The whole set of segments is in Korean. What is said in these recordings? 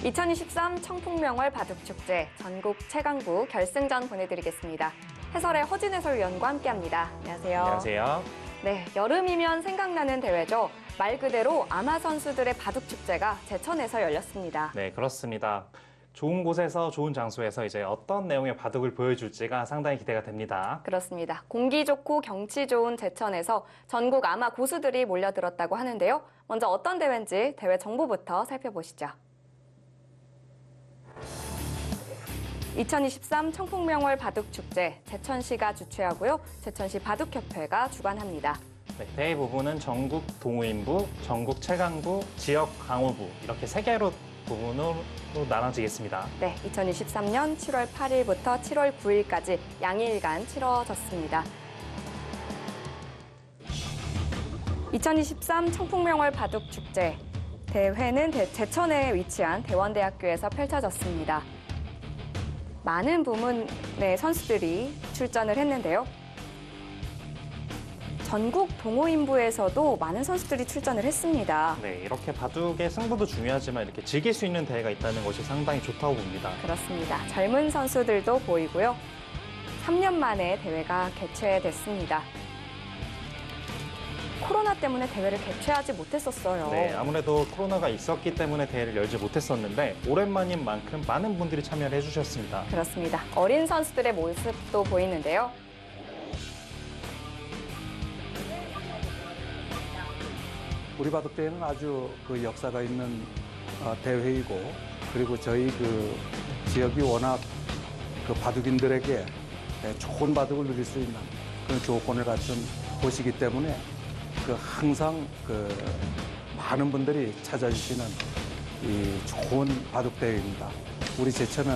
2023 청풍명월 바둑축제 전국 최강부 결승전 보내드리겠습니다. 해설의 허진 해설위원과 함께합니다. 안녕하세요. 안녕하세요. 네, 여름이면 생각나는 대회죠. 말 그대로 아마 선수들의 바둑축제가 제천에서 열렸습니다. 네, 그렇습니다. 좋은 곳에서 좋은 장소에서 이제 어떤 내용의 바둑을 보여줄지가 상당히 기대가 됩니다. 그렇습니다. 공기 좋고 경치 좋은 제천에서 전국 아마 고수들이 몰려들었다고 하는데요. 먼저 어떤 대회인지 대회 정보부터 살펴보시죠. 2023 청풍명월 바둑축제 제천시가 주최하고요. 제천시 바둑협회가 주관합니다. 네, 대회 부분은 전국 동호인부, 전국 최강부, 지역 강호부 이렇게 세 개로 부분으로 나눠지겠습니다. 네, 2023년 7월 8일부터 7월 9일까지 양일간 치러졌습니다. 2023 청풍명월 바둑축제 대회는 제천에 위치한 대원대학교에서 펼쳐졌습니다. 많은 부문의 선수들이 출전을 했는데요. 전국 동호인부에서도 많은 선수들이 출전을 했습니다. 네, 이렇게 바둑의 승부도 중요하지만 이렇게 즐길 수 있는 대회가 있다는 것이 상당히 좋다고 봅니다. 그렇습니다. 젊은 선수들도 보이고요. 3년 만에 대회가 개최됐습니다. 코로나 때문에 대회를 개최하지 못했었어요. 네, 아무래도 코로나가 있었기 때문에 대회를 열지 못했었는데 오랜만인 만큼 많은 분들이 참여를 해주셨습니다. 그렇습니다. 어린 선수들의 모습도 보이는데요. 우리 바둑대회는 아주 역사가 있는 대회이고, 그리고 저희 지역이 워낙 바둑인들에게 좋은 바둑을 누릴 수 있는 그런 조건을 갖춘 곳이기 때문에 항상 많은 분들이 찾아주시는 이 좋은 바둑대회입니다. 우리 제천은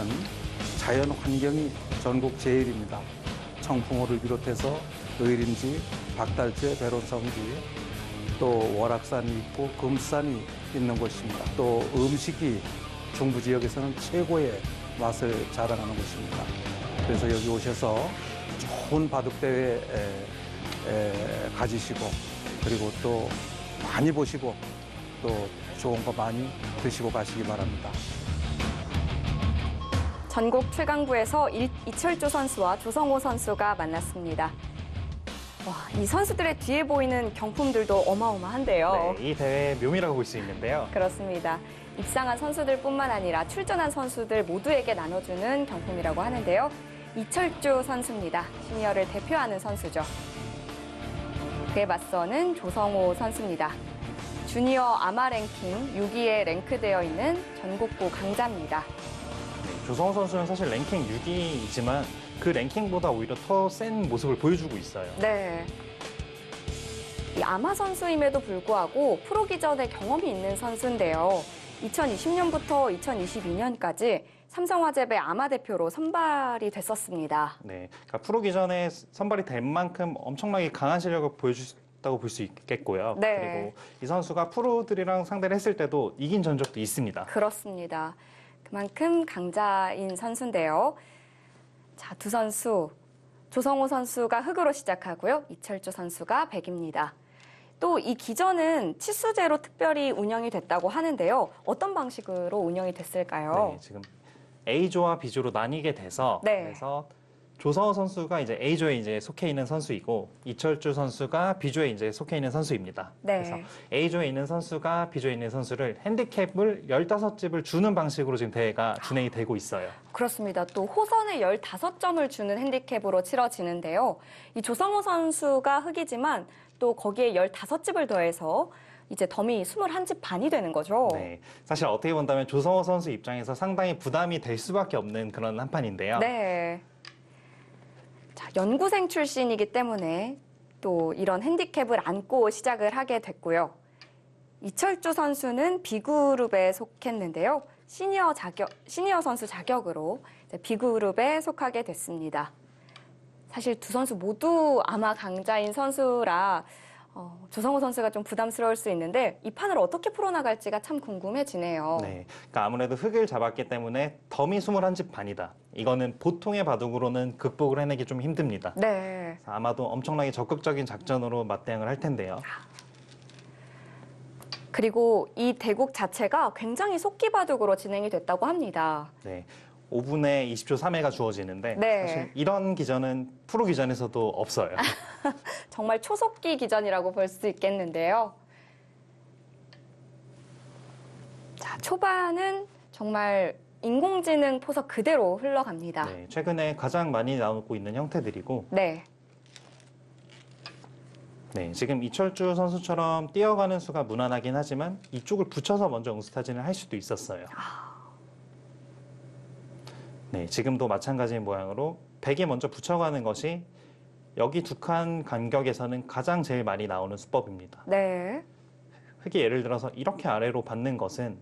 자연 환경이 전국 제일입니다. 청풍호를 비롯해서 의림지, 박달재, 배론성지, 또 월악산이 있고 금산이 있는 곳입니다. 또 음식이 중부 지역에서는 최고의 맛을 자랑하는 곳입니다. 그래서 여기 오셔서 좋은 바둑대회 가지시고, 그리고 또 많이 보시고 또 좋은 거 많이 드시고 가시기 바랍니다. 전국 최강부에서 이철주 선수와 조성호 선수가 만났습니다. 와, 이 선수들의 뒤에 보이는 경품들도 어마어마한데요. 네, 이 대회의 묘미라고 볼 수 있는데요. 그렇습니다. 입상한 선수들뿐만 아니라 출전한 선수들 모두에게 나눠주는 경품이라고 하는데요. 이철주 선수입니다. 시니어를 대표하는 선수죠. 그에 맞서는 조성호 선수입니다. 주니어 아마 랭킹 6위에 랭크되어 있는 전국구 강자입니다. 네, 조성호 선수는 사실 랭킹 6위이지만 그 랭킹보다 오히려 더 센 모습을 보여주고 있어요. 네. 이 아마 선수임에도 불구하고 프로기 전에 경험이 있는 선수인데요. 2020년부터 2022년까지 삼성화재배 아마 대표로 선발이 됐었습니다. 네, 그러니까 프로기 전에 선발이 될 만큼 엄청나게 강한 실력을 보여줬다고 볼 수 있겠고요. 네. 그리고 이 선수가 프로들이랑 상대를 했을 때도 이긴 전적도 있습니다. 그렇습니다. 그만큼 강자인 선수인데요. 자, 두 선수, 조성호 선수가 흑으로 시작하고요. 이철주 선수가 백입니다. 또 이 기전은 치수제로 특별히 운영이 됐다고 하는데요. 어떤 방식으로 운영이 됐을까요? 네, 지금 A조와 B조로 나뉘게 돼서 네. 그래서 조성호 선수가 이제 A조에 이제 속해 있는 선수이고 이철주 선수가 B조에 이제 속해 있는 선수입니다. 네. 그래서 A조에 있는 선수가 B조에 있는 선수를 핸디캡을 15집을 주는 방식으로 지금 대회가 진행이 되고 있어요. 그렇습니다. 또 호선에 15점을 주는 핸디캡으로 치러지는데요. 이 조성호 선수가 흑이지만 또 거기에 15집을 더해서 이제 덤이 21집 반이 되는 거죠. 네, 사실 어떻게 본다면 조성호 선수 입장에서 상당히 부담이 될 수밖에 없는 그런 한판인데요. 네. 자, 연구생 출신이기 때문에 또 이런 핸디캡을 안고 시작을 하게 됐고요. 이철주 선수는 B그룹에 속했는데요. 시니어 선수 자격으로 이제 B그룹에 속하게 됐습니다. 사실 두 선수 모두 아마 강자인 선수라 조성호 선수가 좀 부담스러울 수 있는데 이 판을 어떻게 풀어나갈지가 참 궁금해지네요. 네, 그러니까 아무래도 흑을 잡았기 때문에 덤이 21집 반이다. 이거는 보통의 바둑으로는 극복을 해내기 좀 힘듭니다. 네. 아마도 엄청나게 적극적인 작전으로 맞대응을 할 텐데요. 그리고 이 대국 자체가 굉장히 속기바둑으로 진행이 됐다고 합니다. 네. 5분에 20초 3회가 주어지는데 네. 사실 이런 기전은 프로 기전에서도 없어요. 정말 초속기 기전이라고 볼 수 있겠는데요. 자, 초반은 정말 인공지능 포석 그대로 흘러갑니다. 네, 최근에 가장 많이 나오고 있는 형태들이고 네. 네, 지금 이철주 선수처럼 뛰어가는 수가 무난하긴 하지만 이쪽을 붙여서 먼저 응수타진을 할 수도 있었어요. 네, 지금도 마찬가지인 모양으로 백이 먼저 붙여가는 것이 여기 두 칸 간격에서는 가장 제일 많이 나오는 수법입니다. 네. 흙이 예를 들어서 이렇게 아래로 받는 것은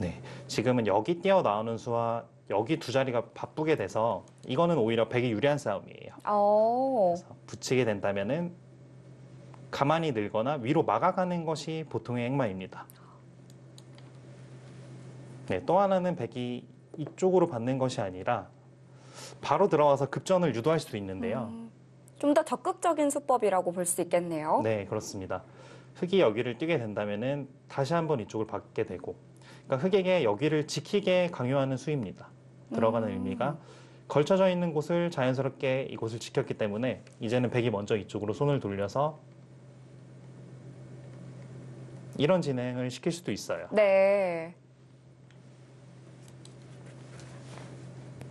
네, 지금은 여기 뛰어나오는 수와 여기 두 자리가 바쁘게 돼서 이거는 오히려 백이 유리한 싸움이에요. 그래서 붙이게 된다면은 가만히 늘거나 위로 막아가는 것이 보통의 행마입니다. 네, 또 하나는 백이 이쪽으로 받는 것이 아니라 바로 들어와서 급전을 유도할 수도 있는데요. 좀 더 적극적인 수법이라고 볼 수 있겠네요. 네, 그렇습니다. 흙이 여기를 뛰게 된다면은 다시 한번 이쪽을 받게 되고, 그러니까 흙에게 여기를 지키게 강요하는 수입니다. 들어가는 의미가 걸쳐져 있는 곳을 자연스럽게 이곳을 지켰기 때문에 이제는 백이 먼저 이쪽으로 손을 돌려서 이런 진행을 시킬 수도 있어요. 네.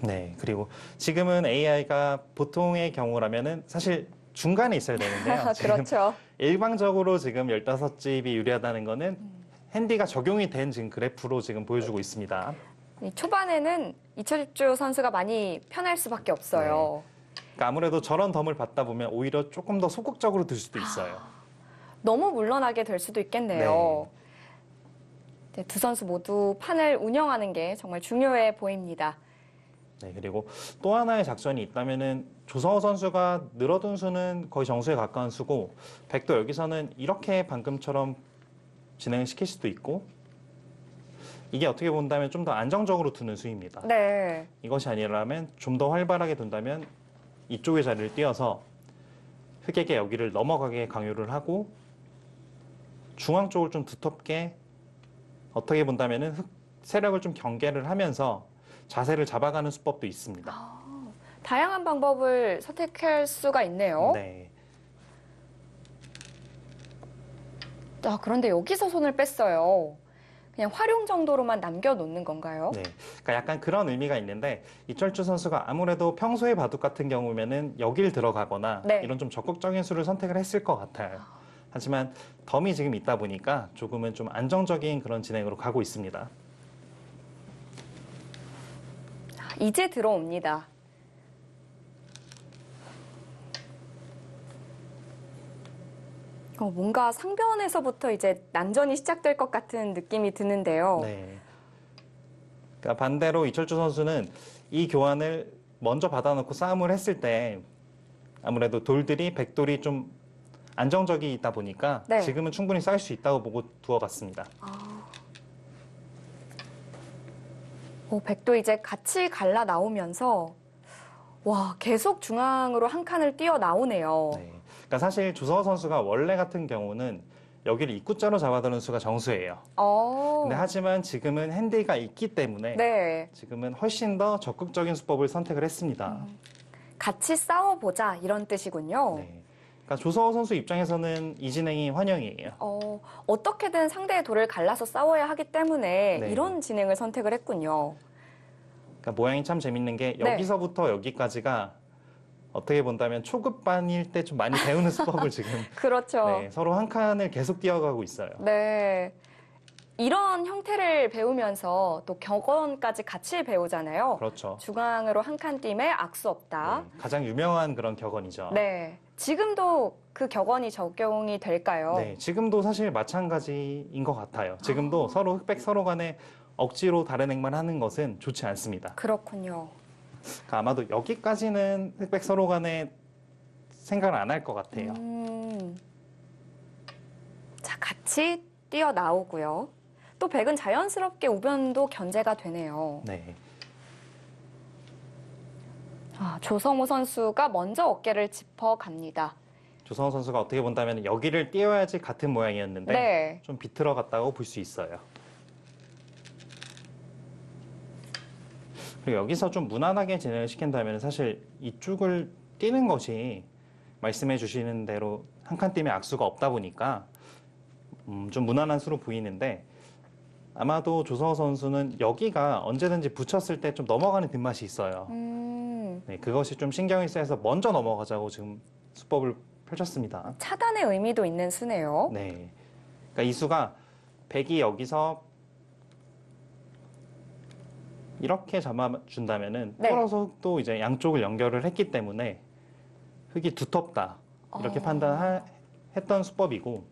네, 그리고 지금은 AI가 보통의 경우라면은 사실 중간에 있어야 되는데요. 지금 그렇죠. 일방적으로 지금 15집이 유리하다는 거는 핸디가 적용이 된 지금 그래프로 지금 보여주고 있습니다. 이 초반에는 이철주 선수가 많이 편할 수밖에 없어요. 그러니까 아무래도 저런 덤을 받다 보면 오히려 조금 더 소극적으로 들 수도 있어요. 너무 물러나게 될 수도 있겠네요. 네, 두 선수 모두 판을 운영하는 게 정말 중요해 보입니다. 네, 그리고 또 하나의 작전이 있다면은 조성호 선수가 늘어둔 수는 거의 정수에 가까운 수고 백도 여기서는 이렇게 방금처럼 진행을 시킬 수도 있고 이게 어떻게 본다면 좀 더 안정적으로 두는 수입니다. 네. 이것이 아니라면 좀 더 활발하게 둔다면 이쪽의 자리를 띄어서 흙에게 여기를 넘어가게 강요를 하고 중앙 쪽을 좀 두텁게 어떻게 본다면은 흙 세력을 좀 경계를 하면서 자세를 잡아가는 수법도 있습니다. 다양한 방법을 선택할 수가 있네요. 네. 그런데 여기서 손을 뺐어요. 그냥 활용 정도로만 남겨놓는 건가요? 네. 그러니까 약간 그런 의미가 있는데 이철주 선수가 아무래도 평소의 바둑 같은 경우면은 여길 들어가거나 네. 이런 좀 적극적인 수를 선택을 했을 것 같아요. 하지만 덤이 지금 있다 보니까 조금은 좀 안정적인 그런 진행으로 가고 있습니다. 이제 들어옵니다. 뭔가 상변에서부터 이제 난전이 시작될 것 같은 느낌이 드는데요. 네. 그러니까 반대로 이철주 선수는 이 교환을 먼저 받아놓고 싸움을 했을 때 아무래도 돌들이 백돌이 좀 안정적이다 보니까 네. 지금은 충분히 쌓일 수 있다고 보고 두어갔습니다. 백도 이제 같이 갈라 나오면서 와 계속 중앙으로 한 칸을 뛰어 나오네요. 네. 그러니까 사실 조성호 선수가 원래 같은 경우는 여기를 입구자로 잡아두는 수가 정수예요. 근데 하지만 지금은 핸디가 있기 때문에 네. 지금은 훨씬 더 적극적인 수법을 선택을 했습니다. 같이 싸워보자 이런 뜻이군요. 네. 그러니까 조성호 선수 입장에서는 이 진행이 환영이에요. 어떻게든 상대의 돌을 갈라서 싸워야 하기 때문에 네. 이런 진행을 선택을 했군요. 그러니까 모양이 참 재밌는 게 네. 여기서부터 여기까지가 어떻게 본다면 초급반일 때 좀 많이 배우는 수법을 지금 그렇죠. 네, 서로 한 칸을 계속 뛰어가고 있어요. 네. 이런 형태를 배우면서 또 격언까지 같이 배우잖아요. 그렇죠. 중앙으로 한 칸 띄매 악수 없다. 네, 가장 유명한 그런 격언이죠. 네. 지금도 그 격언이 적용이 될까요? 네, 지금도 사실 마찬가지인 것 같아요. 지금도 서로 흑백 서로 간에 억지로 다른 행만 하는 것은 좋지 않습니다. 그렇군요. 그러니까 아마도 여기까지는 흑백 서로 간에 생각을 안 할 것 같아요. 자, 같이 뛰어 나오고요. 또 백은 자연스럽게 우변도 견제가 되네요. 네. 조성호 선수가 먼저 어깨를 짚어갑니다. 조성호 선수가 어떻게 본다면 여기를 띄워야지 같은 모양이었는데 네. 좀 비틀어갔다고 볼 수 있어요. 그리고 여기서 좀 무난하게 진행을 시킨다면 사실 이쪽을 띄는 것이 말씀해 주시는 대로 한 칸 띄면 악수가 없다 보니까 좀 무난한 수로 보이는데 아마도 조성호 선수는 여기가 언제든지 붙였을 때 좀 넘어가는 뒷맛이 있어요. 네, 그것이 좀 신경이 쓰여서 먼저 넘어가자고 지금 수법을 펼쳤습니다. 차단의 의미도 있는 수네요. 네. 그러니까 이 수가 백이 여기서 이렇게 잡아준다면은 네. 뚫어서 흑도 이제 양쪽을 연결을 했기 때문에 흑이 두텁다 이렇게 판단했던 수법이고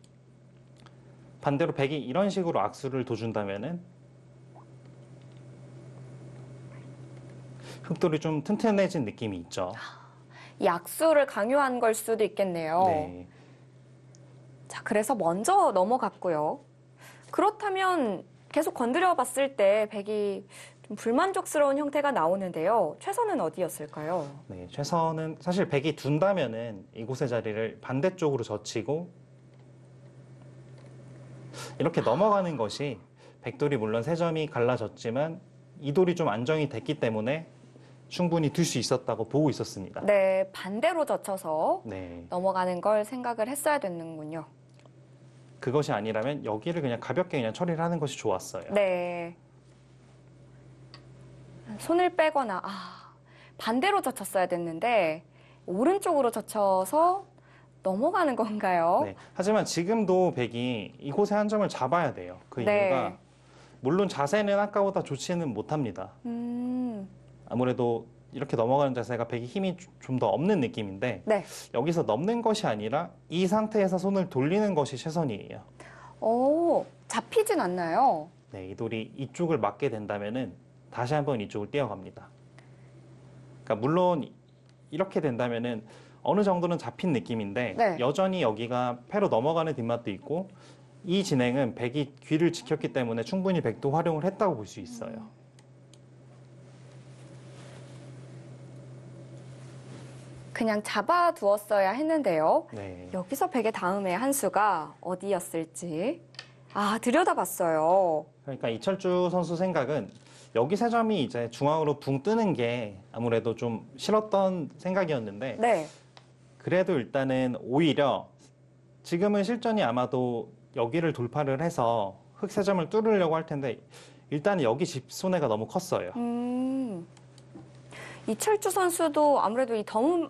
반대로 백이 이런 식으로 악수를 둬준다면은 흑돌이 좀 튼튼해진 느낌이 있죠. 이 악수를 강요한 걸 수도 있겠네요. 네. 자, 그래서 먼저 넘어갔고요. 그렇다면 계속 건드려 봤을 때 백이 좀 불만족스러운 형태가 나오는데요. 최선은 어디였을까요? 네, 최선은 사실 백이 둔다면은 이곳의 자리를 반대쪽으로 젖히고 이렇게 넘어가는 것이 백돌이 물론 세 점이 갈라졌지만 이 돌이 좀 안정이 됐기 때문에 충분히 둘 수 있었다고 보고 있었습니다. 네, 반대로 젖혀서 네, 넘어가는 걸 생각을 했어야 되는군요. 그것이 아니라면 여기를 그냥 가볍게 그냥 처리를 하는 것이 좋았어요. 네. 손을 빼거나, 반대로 젖혔어야 됐는데, 오른쪽으로 젖혀서 넘어가는 건가요? 네, 하지만 지금도 백이 이곳에 한 점을 잡아야 돼요. 그 네. 이유가 물론 자세는 아까보다 좋지는 못합니다. 아무래도 이렇게 넘어가는 자세가 백이 힘이 좀 더 없는 느낌인데 네. 여기서 넘는 것이 아니라 이 상태에서 손을 돌리는 것이 최선이에요. 오, 잡히진 않나요? 네, 이 돌이 이쪽을 맞게 된다면은 다시 한번 이쪽을 띄어갑니다. 그러니까 물론 이렇게 된다면은 어느 정도는 잡힌 느낌인데 네. 여전히 여기가 패로 넘어가는 뒷맛도 있고 이 진행은 백이 귀를 지켰기 때문에 충분히 백도 활용을 했다고 볼 수 있어요. 그냥 잡아두었어야 했는데요. 네. 여기서 백의 다음에 한 수가 어디였을지. 들여다봤어요. 그러니까 이철주 선수 생각은 여기 세 점이 이제 중앙으로 붕 뜨는 게 아무래도 좀 싫었던 생각이었는데 네. 그래도 일단은 오히려 지금은 실전이 아마도 여기를 돌파를 해서 흑 세 점을 뚫으려고 할 텐데 일단 여기 집 손해가 너무 컸어요. 이철주 선수도 아무래도 이 덤을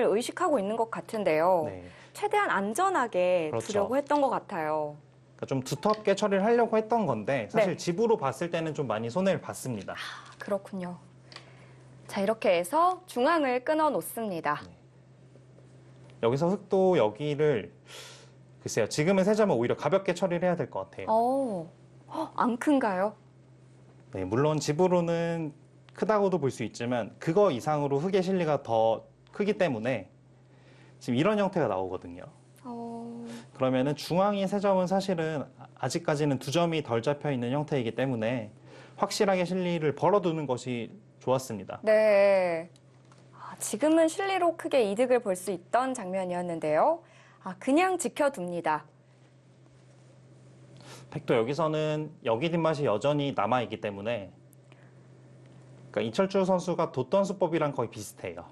의식하고 있는 것 같은데요. 네. 최대한 안전하게 그렇죠. 두려고 했던 것 같아요. 그러니까 좀 두텁게 처리를 하려고 했던 건데 사실 네. 집으로 봤을 때는 좀 많이 손해를 봤습니다. 그렇군요. 자, 이렇게 해서 중앙을 끊어 놓습니다. 여기서 흑도 여기를 글쎄요. 지금은 세 점은 오히려 가볍게 처리를 해야 될 것 같아요. 안 큰가요? 네, 물론 집으로는 크다고도 볼 수 있지만 그거 이상으로 흑의 실리가 더 크기 때문에 지금 이런 형태가 나오거든요. 그러면은 중앙의 세 점은 사실은 아직까지는 두 점이 덜 잡혀 있는 형태이기 때문에 확실하게 실리를 벌어두는 것이 좋았습니다. 네. 지금은 실리로 크게 이득을 볼 수 있던 장면이었는데요. 그냥 지켜둡니다. 백도 여기서는 여기 뒷맛이 여전히 남아있기 때문에 그러니까 이철주 선수가 뒀던 수법이랑 거의 비슷해요.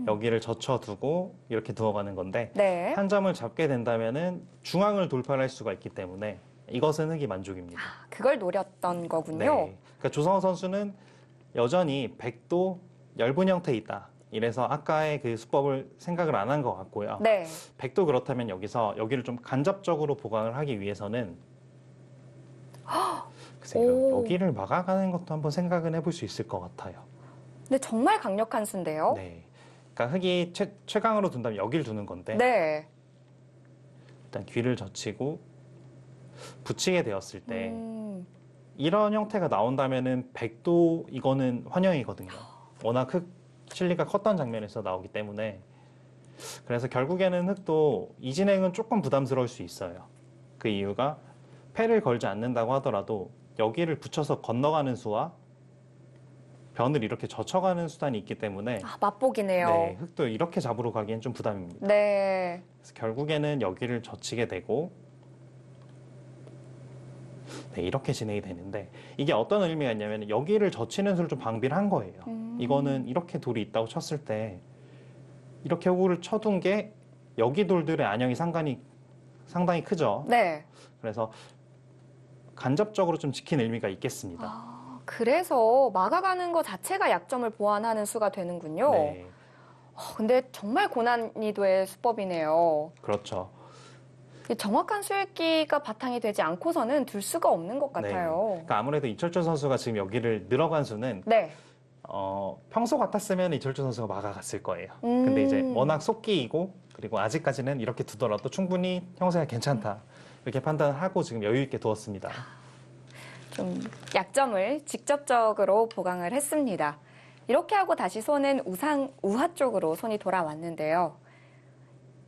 여기를 젖혀두고 이렇게 두어가는 건데 네. 한 점을 잡게 된다면은 중앙을 돌파를 할 수가 있기 때문에 이것은 흑이 만족입니다. 그걸 노렸던 거군요. 네. 그러니까 조성호 선수는 여전히 백도 얇은 형태이다. 이래서 아까의 그 수법을 생각을 안 한 것 같고요. 네. 백도 그렇다면 여기서 여기를 좀 간접적으로 보강을 하기 위해서는 글쎄요, 여기를 막아가는 것도 한번 생각은 해볼 수 있을 것 같아요. 근데 정말 강력한 수인데요. 네. 그러니까 흑이 최강으로 둔다면 여기를 두는 건데 네. 일단 귀를 젖히고 붙이게 되었을 때 음, 이런 형태가 나온다면은 백도 이거는 환영이거든요. 워낙 흑 실리가 컸던 장면에서 나오기 때문에 그래서 결국에는 흑도 이 진행은 조금 부담스러울 수 있어요. 그 이유가 패를 걸지 않는다고 하더라도 여기를 붙여서 건너가는 수와 변을 이렇게 젖혀가는 수단이 있기 때문에 아, 맛보기네요. 네, 흙도 이렇게 잡으러 가기엔 좀 부담입니다. 네. 그래서 결국에는 여기를 젖히게 되고 네, 이렇게 진행이 되는데 이게 어떤 의미가 있냐면 여기를 젖히는 수를 좀 방비를 한 거예요. 이거는 이렇게 돌이 있다고 쳤을 때 이렇게 호구를 쳐둔 게 여기 돌들의 안형이 상당히 크죠. 네. 그래서 간접적으로 좀 지킨 의미가 있겠습니다. 아, 그래서 막아가는 것 자체가 약점을 보완하는 수가 되는군요. 네, 근데 정말 고난이도의 수법이네요. 그렇죠. 이 정확한 수읽기가 바탕이 되지 않고서는 둘 수가 없는 것 같아요. 그러니까 아무래도 이철주 선수가 지금 여기를 늘어간 수는 네. 평소 같았으면 이철주 선수가 막아갔을 거예요. 근데 이제 워낙 속기이고 그리고 아직까지는 이렇게 두더라도 충분히 형세가 괜찮다. 이렇게 판단하고 지금 여유 있게 두었습니다. 좀 약점을 직접적으로 보강을 했습니다. 이렇게 하고 다시 손은 우하 쪽으로 손이 돌아왔는데요.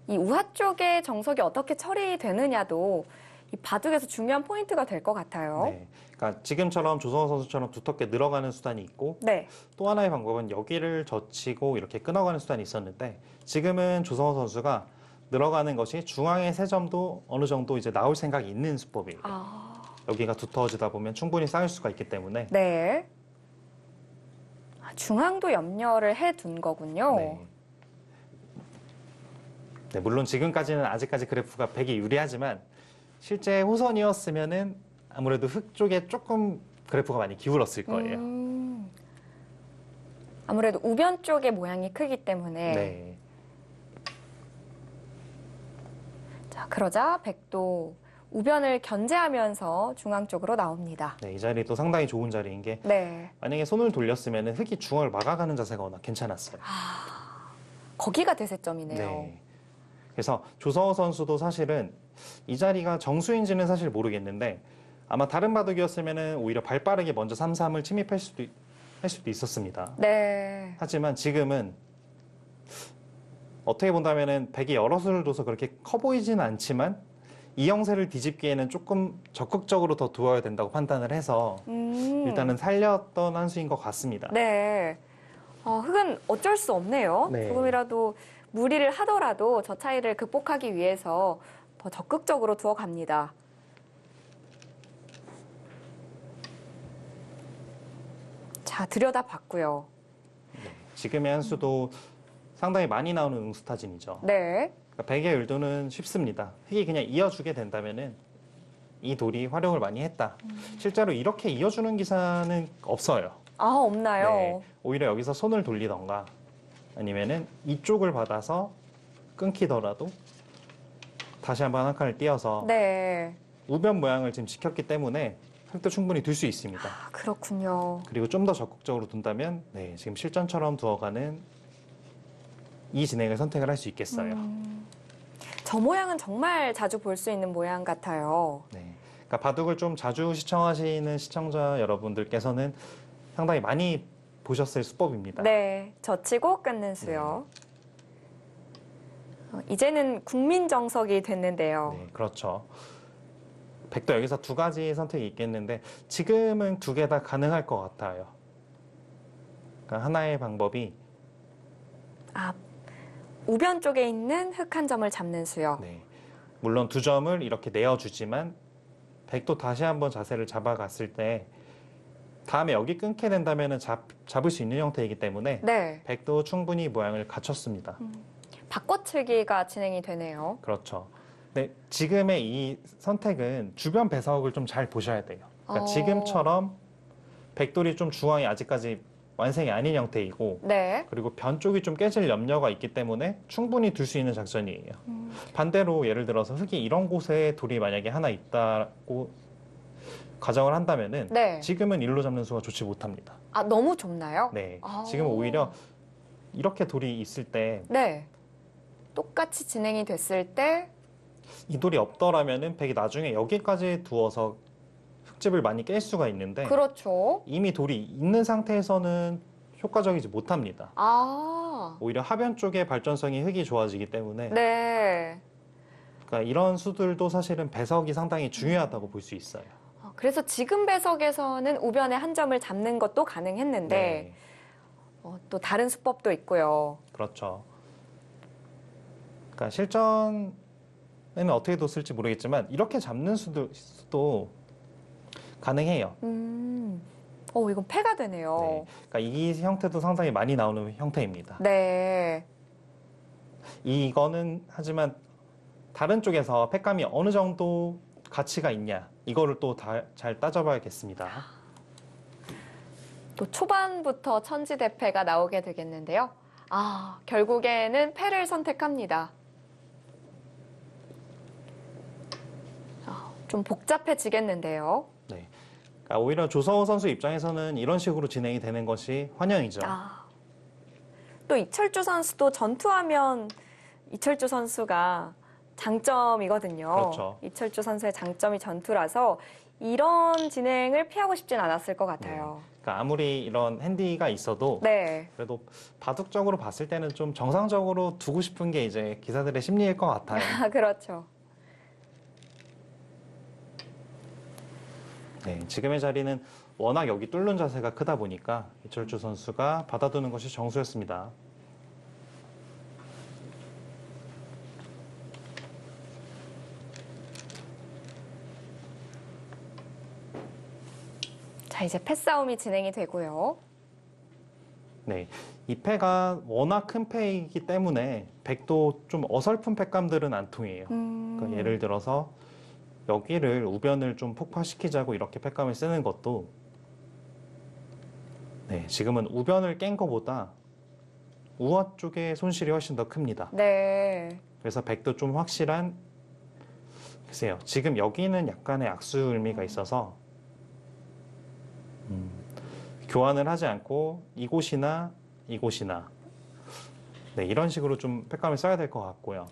이 우하 쪽의 정석이 어떻게 처리되느냐도 이 바둑에서 중요한 포인트가 될 것 같아요. 네. 그러니까 지금처럼 조성호 선수처럼 두텁게 늘어가는 수단이 있고 네. 또 하나의 방법은 여기를 젖히고 이렇게 끊어가는 수단이 있었는데 지금은 조성호 선수가 늘어가는 것이 중앙의 세 점도 어느 정도 이제 나올 생각이 있는 수법이에요. 아, 여기가 두터워지다 보면 충분히 쌓일 수가 있기 때문에 네. 중앙도 염려를 해둔 거군요. 네. 네, 물론 지금까지는 아직까지 그래프가 100이 유리하지만 실제 호선이었으면은 아무래도 흙 쪽에 조금 그래프가 많이 기울었을 거예요. 아무래도 우변 쪽의 모양이 크기 때문에. 네. 자, 그러자 백도 우변을 견제하면서 중앙 쪽으로 나옵니다. 네, 이 자리도 상당히 좋은 자리인 게 네. 만약에 손을 돌렸으면은 흙이 중앙을 막아가는 자세가 워낙 괜찮았어요. 거기가 대세점이네요. 네. 그래서 조성호 선수도 사실은 이 자리가 정수인지는 사실 모르겠는데 아마 다른 바둑이었으면은 오히려 발빠르게 먼저 3-3을 침입할 수도 있었습니다. 네. 하지만 지금은 어떻게 본다면은 백이 여러 수를 둬서 그렇게 커 보이지는 않지만 이 형세를 뒤집기에는 조금 적극적으로 더 두어야 된다고 판단을 해서 일단은 살렸던 한 수인 것 같습니다. 네. 흙은 어쩔 수 없네요. 네. 조금이라도 무리를 하더라도 저 차이를 극복하기 위해서 더 적극적으로 두어 갑니다. 자, 들여다봤고요. 지금의 한 수도 상당히 많이 나오는 응수타진이죠. 네. 그러니까 백의 일도는 쉽습니다. 흙이 그냥 이어주게 된다면은 이 돌이 활용을 많이 했다. 실제로 이렇게 이어주는 기사는 없어요. 아, 없나요? 네, 오히려 여기서 손을 돌리던가 아니면은 이쪽을 받아서 끊기더라도 다시 한번 한 칸을 띄어서 네. 우변 모양을 지금 지켰기 때문에 흙도 충분히 둘 수 있습니다. 아, 그렇군요. 그리고 좀 더 적극적으로 둔다면 네, 지금 실전처럼 두어가는 이 진행을 선택을 할 수 있겠어요. 저 모양은 정말 자주 볼 수 있는 모양 같아요. 네. 그러니까 바둑을 좀 자주 시청하시는 시청자 여러분들께서는 상당히 많이 보셨을 수법입니다. 네. 젖히고 끊는 수요. 이제는 국민 정석이 됐는데요. 네, 그렇죠. 백도 여기서 두 가지 선택이 있겠는데 지금은 두 개 다 가능할 것 같아요. 그러니까 하나의 방법이 아, 우변 쪽에 있는 흙 한 점을 잡는 수요. 네, 물론 두 점을 이렇게 내어주지만 백도 다시 한번 자세를 잡아갔을 때 다음에 여기 끊게 된다면 잡을 수 있는 형태이기 때문에 네. 백도 충분히 모양을 갖췄습니다. 바꿔치기가 진행이 되네요. 그렇죠. 네, 지금의 이 선택은 주변 배석을 좀 잘 보셔야 돼요. 그러니까 지금처럼 백돌이 좀 중앙이 아직까지 완성이 아닌 형태이고 네. 그리고 변 쪽이 좀 깨질 염려가 있기 때문에 충분히 둘 수 있는 작전이에요. 반대로 예를 들어서 흙이 이런 곳에 돌이 만약에 하나 있다고 가정을 한다면은 네. 지금은 일로 잡는 수가 좋지 못합니다. 아, 너무 좁나요? 네, 아. 지금 오히려 이렇게 돌이 있을 때 네. 똑같이 진행이 됐을 때 이 돌이 없더라면은 백이 나중에 여기까지 두어서 흙집을 많이 깰 수가 있는데 그렇죠. 이미 돌이 있는 상태에서는 효과적이지 못합니다. 아. 오히려 하변 쪽의 발전성이 흙이 좋아지기 때문에 네. 그러니까 이런 수들도 사실은 배석이 상당히 중요하다고 볼 수 있어요. 그래서 지금 배석에서는 우변의 한 점을 잡는 것도 가능했는데 네, 또 다른 수법도 있고요. 그렇죠. 그러니까 실전에는 어떻게 뒀을지 모르겠지만 이렇게 잡는 수도 가능해요. 이건 패가 되네요. 네, 그러니까 이 형태도 상당히 많이 나오는 형태입니다. 네. 이거는 하지만 다른 쪽에서 팩감이 어느 정도 가치가 있냐 이거를 또 잘 따져봐야겠습니다. 또 초반부터 천지대패가 나오게 되겠는데요. 결국에는 패를 선택합니다. 좀 복잡해지겠는데요. 네, 그러니까 오히려 조성호 선수 입장에서는 이런 식으로 진행이 되는 것이 환영이죠. 또 이철주 선수도 전투하면 이철주 선수가 장점이거든요. 그렇죠. 이철주 선수의 장점이 전투라서 이런 진행을 피하고 싶진 않았을 것 같아요. 그러니까 아무리 이런 핸디가 있어도 네. 그래도 바둑적으로 봤을 때는 좀 정상적으로 두고 싶은 게 이제 기사들의 심리일 것 같아요. 그렇죠. 네, 지금의 자리는 워낙 여기 뚫는 자세가 크다 보니까 이철주 선수가 받아두는 것이 정수였습니다. 자, 이제 패싸움이 진행이 되고요. 네, 이 패가 워낙 큰 패이기 때문에 백도 좀 어설픈 패감들은 안 통해요. 그러니까 예를 들어서 여기를 우변을 좀 폭파시키자고 이렇게 패감을 쓰는 것도 네, 지금은 우변을 깬 것보다 우화 쪽의 손실이 훨씬 더 큽니다. 네. 그래서 백도 좀 확실한 글쎄요. 지금 여기는 약간의 악수 의미가 있어서 교환을 하지 않고 이곳이나 이곳이나 네, 이런 식으로 좀 팩감을 써야 될 것 같고요.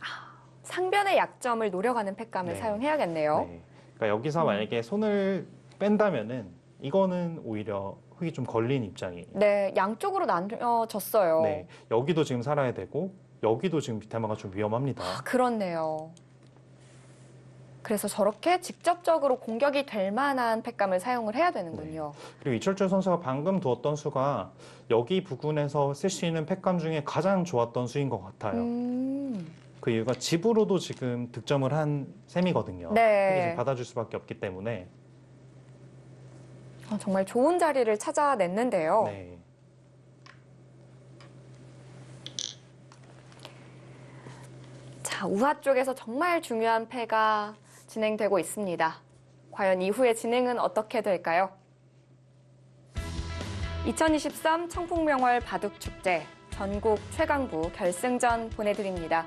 상변의 약점을 노려가는 팩감을 네. 사용해야겠네요. 네. 그러니까 여기서 만약에 손을 뺀다면은 이거는 오히려 흙이 좀 걸린 입장이에요. 네, 양쪽으로 나뉘어졌어요. 네, 여기도 지금 살아야 되고 여기도 지금 비테마가 좀 위험합니다. 그렇네요. 그래서 저렇게 직접적으로 공격이 될 만한 팩감을 사용을 해야 되는군요. 그리고 이철주 선수가 방금 두었던 수가 여기 부근에서 쓸 수 있는 팩감 중에 가장 좋았던 수인 것 같아요. 그 이유가 집으로도 지금 득점을 한 셈이거든요. 네. 흙이 지금 받아줄 수밖에 없기 때문에. 정말 좋은 자리를 찾아냈는데요. 네. 자, 우하 쪽에서 정말 중요한 패가 진행되고 있습니다. 과연 이후의 진행은 어떻게 될까요? 2023 청풍명월 바둑축제 전국 최강부 결승전 보내드립니다.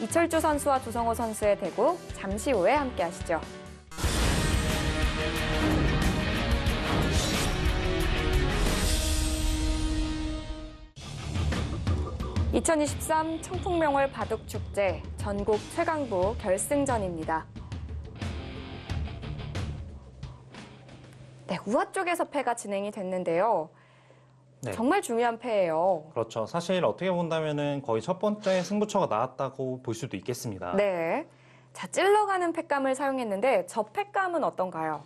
이철주 선수와 조성호 선수의 대구 잠시 후에 함께 하시죠. (2023) 청풍명월 바둑축제 전국 최강부 결승전입니다. 네, 우하 쪽에서 패가 진행이 됐는데요. 네. 정말 중요한 패예요. 그렇죠. 사실 어떻게 본다면은 거의 첫 번째 승부처가 나왔다고 볼 수도 있겠습니다. 네. 자, 찔러가는 팩감을 사용했는데 저 팩감은 어떤가요?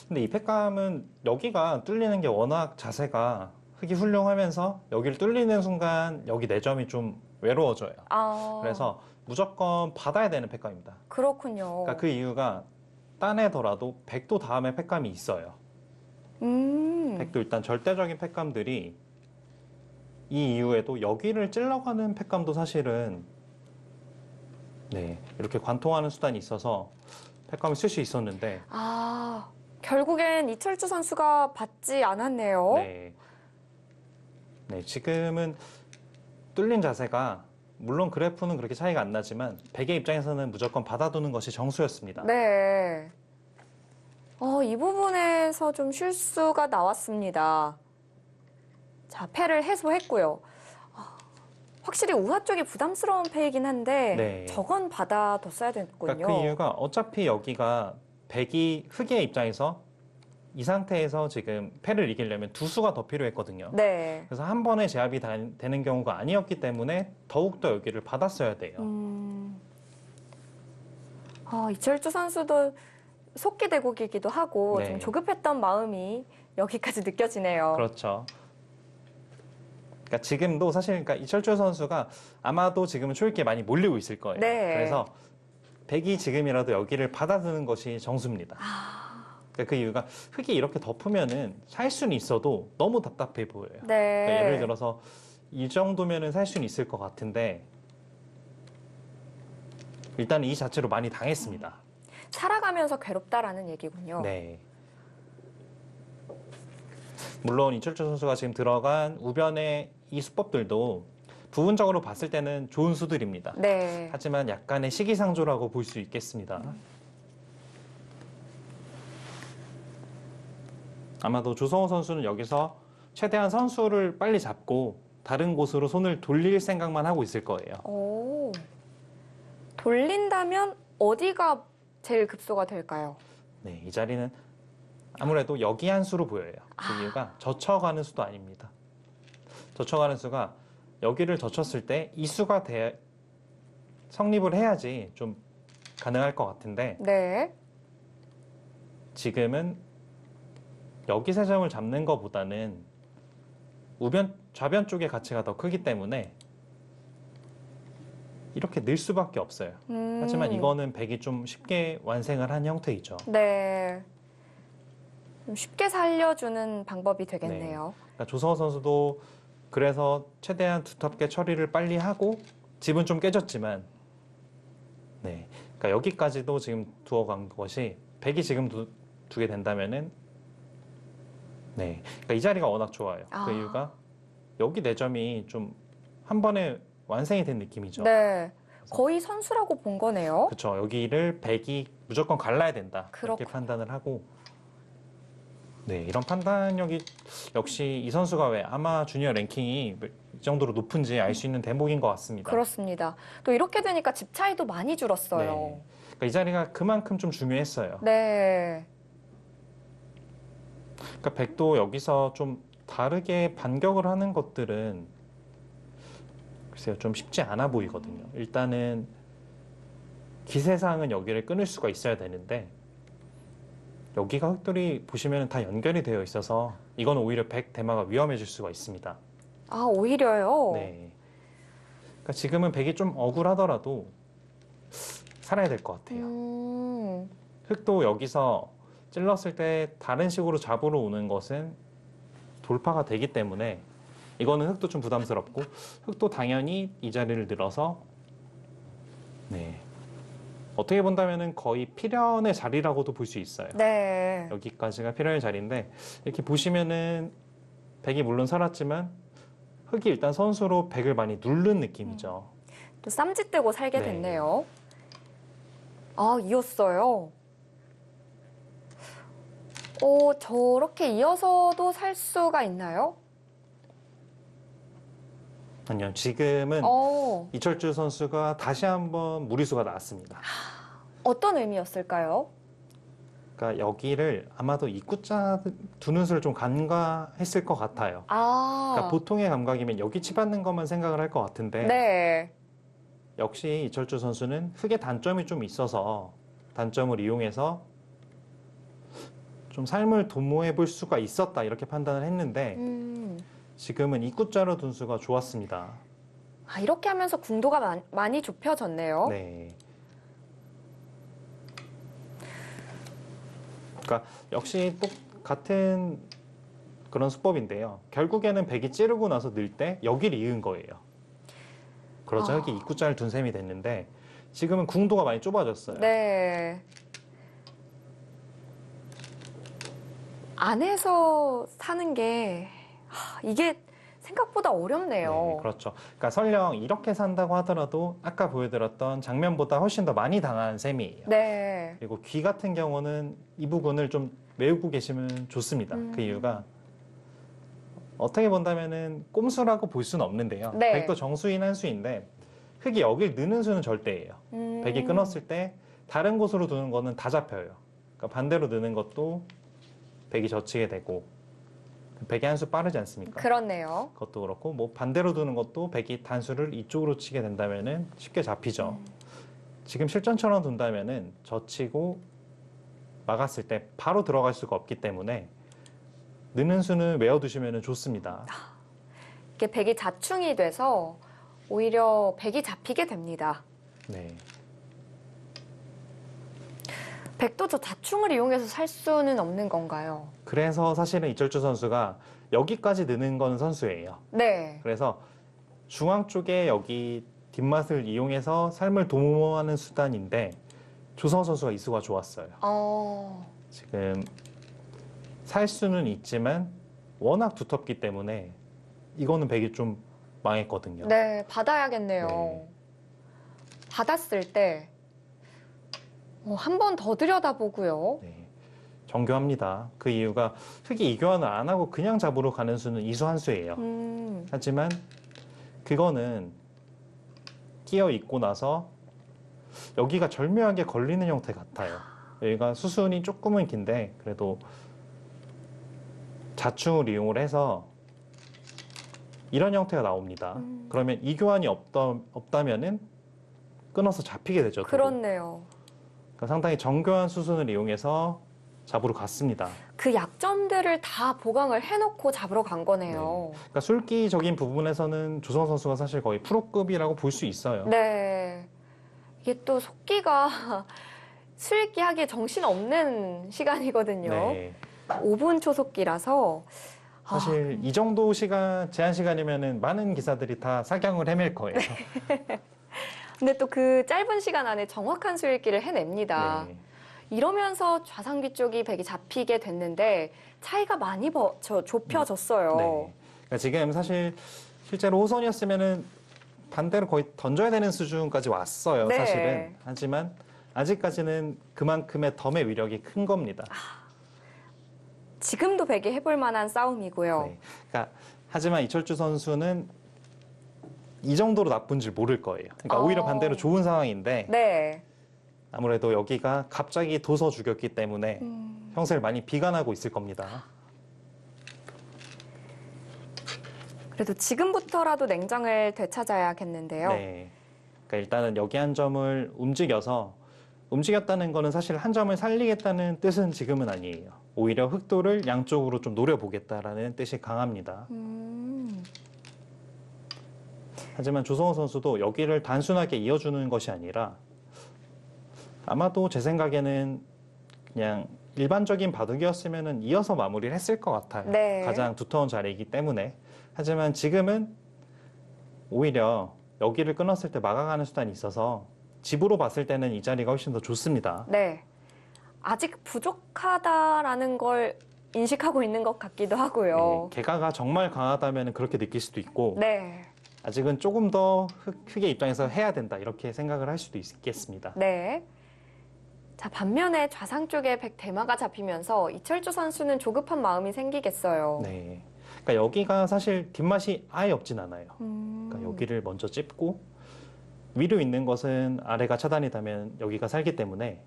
근데 이 팩감은 여기가 뚫리는 게 워낙 자세가 흙이 훌륭하면서 여기를 뚫리는 순간 여기 4점이 좀 외로워져요. 그래서 무조건 받아야 되는 팩감입니다. 그렇군요. 그러니까 그 이유가 따내더라도 백도 다음에 팩감이 있어요. 백도 일단 절대적인 팩감들이 이 이후에도 여기를 찔러가는 팩감도 사실은 네, 이렇게 관통하는 수단이 있어서 팩감을 쓸 수 있었는데 결국엔 이철주 선수가 받지 않았네요. 네. 네, 지금은 뚫린 자세가 물론 그래프는 그렇게 차이가 안 나지만 백의 입장에서는 무조건 받아두는 것이 정수였습니다. 네. 이 부분에서 좀 실수가 나왔습니다. 자, 패를 해소했고요. 확실히 우하 쪽이 부담스러운 패이긴 한데 네. 저건 받아뒀어야 됐군요. 그러니까 그 이유가 어차피 여기가 백이 흑의 입장에서 이 상태에서 지금 패를 이기려면 두 수가 더 필요했거든요. 네. 그래서 한 번에 제압이 되는 경우가 아니었기 때문에 더욱더 여기를 받았어야 돼요. 이철주 선수도 속기대국이기도 하고 네. 좀 조급했던 마음이 여기까지 느껴지네요. 그렇죠. 그러니까 지금도 사실 그러니까 이철주 선수가 아마도 지금은 초읽기에 많이 몰리고 있을 거예요. 네. 그래서 백이 지금이라도 여기를 받아드는 것이 정수입니다. 그러니까 그 이유가 흙이 이렇게 덮으면은 살 수는 있어도 너무 답답해 보여요. 네. 그러니까 예를 들어서 이 정도면은 살 수는 있을 것 같은데 일단 이 자체로 많이 당했습니다. 살아가면서 괴롭다라는 얘기군요. 네. 물론 이철주 선수가 지금 들어간 우변의 이 수법들도 부분적으로 봤을 때는 좋은 수들입니다. 네. 하지만 약간의 시기상조라고 볼 수 있겠습니다. 아마도 조성호 선수는 여기서 최대한 선수를 빨리 잡고 다른 곳으로 손을 돌릴 생각만 하고 있을 거예요. 오. 돌린다면 어디가 제일 급소가 될까요? 네, 이 자리는 아무래도 여기 한 수로 보여요. 그 이유가 젖혀가는 수도 아닙니다. 젖혀가는 수가 여기를 젖혔을 때 이 수가 성립을 해야지 좀 가능할 것 같은데 네. 지금은 여기 세 점을 잡는 것보다는 좌변 쪽의 가치가 더 크기 때문에 이렇게 늘 수밖에 없어요. 하지만 이거는 백이 좀 쉽게 완성을 한 형태이죠. 네. 좀 쉽게 살려주는 방법이 되겠네요. 그러니까 조성호 선수도 그래서 최대한 두텁게 처리를 빨리 하고 집은 좀 깨졌지만 네, 그러니까 여기까지도 지금 두어간 것이 백이 지금 두게 된다면은 네, 그러니까 이 자리가 워낙 좋아요. 그 이유가 여기 4점이 좀 한 번에 완성이 된 느낌이죠. 네. 거의 선수라고 본 거네요. 그렇죠. 여기를 백이 무조건 갈라야 된다. 이렇게 그렇군요. 판단을 하고 네, 이런 판단력이 역시 이 선수가 왜 아마 주니어 랭킹이 이 정도로 높은지 알 수 있는 대목인 것 같습니다. 그렇습니다. 또 이렇게 되니까 집 차이도 많이 줄었어요. 네. 그러니까 이 자리가 그만큼 좀 중요했어요. 네. 그러니까 백도 여기서 좀 다르게 반격을 하는 것들은 글쎄요, 좀 쉽지 않아 보이거든요. 일단은 기세상은 여기를 끊을 수가 있어야 되는데 여기가 흑돌이 보시면 다 연결이 되어 있어서 이건 오히려 백 대마가 위험해질 수가 있습니다. 아, 오히려요? 네. 그러니까 지금은 백이 좀 억울하더라도 살아야 될 것 같아요. 흑도 여기서 찔렀을 때 다른 식으로 잡으러 오는 것은 돌파가 되기 때문에 이거는 흑도 좀 부담스럽고 흑도 당연히 이 자리를 늘어서 네. 어떻게 본다면 거의 필연의 자리라고도 볼 수 있어요. 네. 여기까지가 필연의 자리인데 이렇게 보시면은 백이 물론 살았지만 흑이 일단 선수로 백을 많이 누른 느낌이죠. 또 쌈짓되고 살게 네. 됐네요. 아, 이었어요. 저렇게 이어서도 살 수가 있나요? 아니요, 지금은 이철주 선수가 다시 한번 무리수가 나왔습니다. 어떤 의미였을까요? 그러니까 여기를 아마도 입구자 두는 수를 좀 간과했을 것 같아요. 그러니까 보통의 감각이면 여기 치받는 것만 생각을 할 것 같은데 네. 역시 이철주 선수는 흙의 단점이 좀 있어서 단점을 이용해서 좀 삶을 도모해 볼 수가 있었다 이렇게 판단을 했는데 지금은 입구자로 둔 수가 좋았습니다. 아, 이렇게 하면서 궁도가 많이 좁혀졌네요. 네. 그러니까 역시 똑같은 그런 수법인데요. 결국에는 백이 찌르고 나서 늘 때 여기를 이은 거예요. 그러자 흙이 입구자를 둔 셈이 됐는데 지금은 궁도가 많이 좁아졌어요. 네. 안에서 사는 게 이게 생각보다 어렵네요. 네, 그렇죠. 그러니까 설령 이렇게 산다고 하더라도 아까 보여드렸던 장면보다 훨씬 더 많이 당한 셈이에요. 네. 그리고 귀 같은 경우는 이 부분을 좀 메우고 계시면 좋습니다. 그 이유가 어떻게 본다면은 꼼수라고 볼 수는 없는데요. 네. 백도 정수인 한 수인데 흙이 여길 느는 수는 절대예요. 백이 끊었을 때 다른 곳으로 두는 거는 다 잡혀요. 그러니까 반대로 느는 것도 백이 젖히게 되고 백이 한 수 빠르지 않습니까? 그렇네요. 그것도 그렇고 뭐 반대로 두는 것도 백이 단수를 이쪽으로 치게 된다면은 쉽게 잡히죠. 지금 실전처럼 둔다면은 젖히고 막았을 때 바로 들어갈 수가 없기 때문에 느는 수는 외워두시면 좋습니다. 이게 백이 자충이 돼서 오히려 백이 잡히게 됩니다. 네. 백도 저 자충을 이용해서 살 수는 없는 건가요? 그래서 사실은 이철주 선수가 여기까지 느는 건 선수예요. 네. 그래서 중앙 쪽에 여기 뒷맛을 이용해서 삶을 도모하는 수단인데 조성호 선수가 이 수가 좋았어요. 지금 살 수는 있지만 워낙 두텁기 때문에 이거는 백이 좀 망했거든요. 네, 받아야겠네요. 네. 받았을 때 한 번 더 들여다보고요. 네, 정교합니다. 그 이유가 흙이 이교환을 안 하고 그냥 잡으러 가는 수는 이수 한 수예요. 하지만 그거는 끼어 있고 나서 여기가 절묘하게 걸리는 형태 같아요. 여기가 수순이 조금은 긴데 그래도 자충을 이용을 해서 이런 형태가 나옵니다. 그러면 이교환이 없다면은 끊어서 잡히게 되죠. 도로. 그렇네요. 그러니까 상당히 정교한 수순을 이용해서 잡으러 갔습니다. 그 약점들을 다 보강을 해놓고 잡으러 간 거네요. 그러니까 술기적인 부분에서는 조성호 선수가 사실 거의 프로급이라고 볼 수 있어요. 네. 이게 또 속기가 수익기 하기에 정신없는 시간이거든요. 네. 5분 초속기라서 사실 이 정도 시간, 제한 시간이면은 많은 기사들이 다 사경을 헤맬 거예요. 근데 또 그 짧은 시간 안에 정확한 수익기를 해냅니다. 네. 이러면서 좌상귀 쪽이 백이 잡히게 됐는데 차이가 많이 좁혀졌어요. 네. 그러니까 지금 사실 실제로 호선이었으면은 반대로 거의 던져야 되는 수준까지 왔어요. 네. 사실은. 하지만 아직까지는 그만큼의 덤의 위력이 큰 겁니다. 지금도 백이 해볼 만한 싸움이고요. 네. 그러니까 하지만 이철주 선수는 이 정도로 나쁜 줄 모를 거예요. 그러니까 오히려 반대로 좋은 상황인데 네. 아무래도 여기가 갑자기 도서 죽였기 때문에 형세를 많이 비관하고 있을 겁니다. 그래도 지금부터라도 냉정을 되찾아야겠는데요. 네. 그러니까 일단은 여기 한 점을 움직였다는 거는 사실 한 점을 살리겠다는 뜻은 지금은 아니에요. 오히려 흑도를 양쪽으로 좀 노려보겠다라는 뜻이 강합니다. 하지만 조성호 선수도 여기를 단순하게 이어주는 것이 아니라 아마도 제 생각에는 그냥 일반적인 바둑이었으면 이어서 마무리를 했을 것 같아요. 네. 가장 두터운 자리이기 때문에. 하지만 지금은 오히려 여기를 끊었을 때 막아가는 수단이 있어서 집으로 봤을 때는 이 자리가 훨씬 더 좋습니다. 네. 아직 부족하다라는 걸 인식하고 있는 것 같기도 하고요. 네, 개가가 정말 강하다면 그렇게 느낄 수도 있고 네. 아직은 조금 더 흑의 입장에서 해야 된다 이렇게 생각을 할 수도 있겠습니다. 네. 자, 반면에 좌상 쪽에 백 대마가 잡히면서 이철주 선수는 조급한 마음이 생기겠어요. 네. 그러니까 여기가 사실 뒷맛이 아예 없진 않아요. 그러니까 여기를 먼저 찝고 위로 있는 것은 아래가 차단이다면 여기가 살기 때문에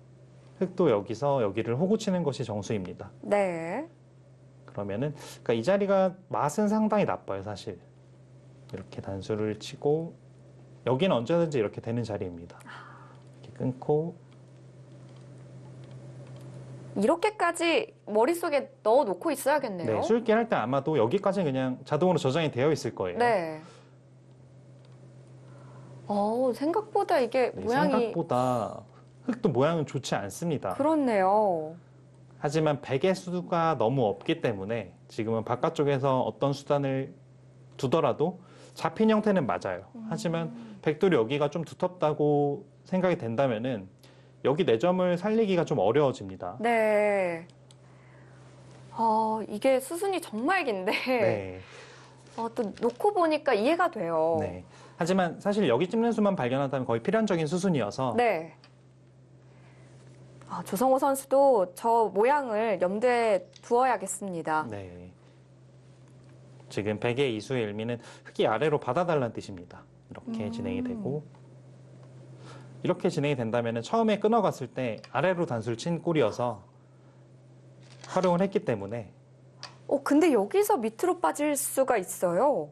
흑도 여기서 여기를 호구 치는 것이 정수입니다. 네. 그러면은 그러니까 이 자리가 맛은 상당히 나빠요, 사실. 이렇게 단수를 치고 여기는 언제든지 이렇게 되는 자리입니다. 이렇게 끊고 이렇게까지 머릿속에 넣어놓고 있어야겠네요. 네, 술길 할 때 아마도 여기까지 그냥 자동으로 저장이 되어 있을 거예요. 네. 생각보다 이게 네, 모양이 생각보다 흑도 모양은 좋지 않습니다. 그렇네요. 하지만 백의 수가 너무 없기 때문에 지금은 바깥쪽에서 어떤 수단을 두더라도 잡힌 형태는 맞아요. 하지만 백돌이 여기가 좀 두텁다고 생각이 된다면은 여기 4점을 살리기가 좀 어려워집니다. 네. 이게 수순이 정말 긴데 네. 또 놓고 보니까 이해가 돼요. 네. 하지만 사실 여기 찝는 수만 발견한다면 거의 필연적인 수순이어서 네. 조성호 선수도 저 모양을 염두에 두어야겠습니다. 네. 지금 백의 이수의 의미는 흑이 아래로 받아달라는 뜻입니다. 이렇게 진행이 되고 이렇게 진행이 된다면 처음에 끊어갔을 때 아래로 단수를 친 꼴이어서 활용을 했기 때문에 근데 여기서 밑으로 빠질 수가 있어요.